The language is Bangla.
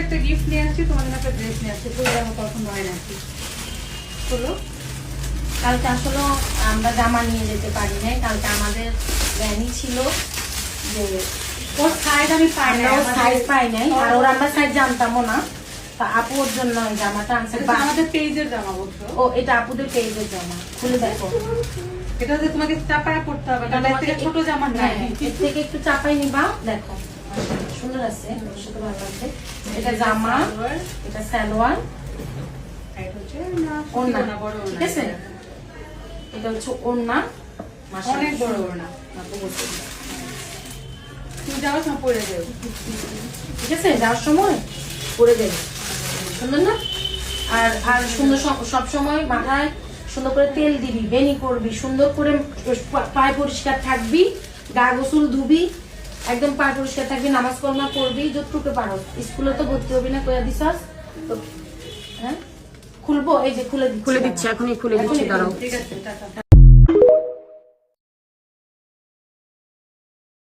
একটা গিফট নিয়ে আসছি, তোমার জন্য একটা ড্রেস নিয়ে আসছি, পুরো আমার পছন্দ হয় না কি বলো। কালকে আসলে আমরা জামা নিয়ে যেতে পারি নাই, কালকে আমাদের প্ল্যানই ছিল যে ওর সাইজ আমি পাই না, আমরাও সাইজ পাই নাই, আর ওর আমরা সাইজ জানতামও না। তা আপুর জন্য ওই জামাটা আনছে। আমাদের পেজের জামা বলছো? ও এটা আপুদের পেজের জামা, খুলে দেখো। এটা হচ্ছে তোমাকে চাপায় পড়তে হবে, কারণ এর থেকে ছোট জামা নাই। এর থেকে একটু চাপাই নিবা, দেখো সুন্দর আছে, ওর সাথে ভালো লাগছে। এটা জামা, এটা সালোয়ার, এটা হচ্ছে না ওড়না, না বড় ঠিক ওড়না, আছে? এটা হচ্ছে ওড়না, অনেক বড় ওড়না। আপু বলছে। তুমি যাওয়ার সময় পরে যাও, ঠিক আছে, যাওয়ার সময় পরে দেবে, সুন্দর না? আর আর সুন্দর সব সময় মাথায় সুন্দর করে তেল দিবি, বেনি করবি, সুন্দর করে পায়ে পরিষ্কার থাকবি, গা গোসল ধুবি, একদম পায়ে পরিষ্কার থাকবি, নামাজ কলমা করবি যতটুকু পারো। স্কুলে তো ভর্তি হবি না, কইয়া দিছাস তো। হ্যাঁ খুলবো, এই যে খুলে দিচ্ছি, খুলে দিচ্ছি, এখনই খুলে দিচ্ছি, দাঁড়াও। ঠিক আছে টাটা।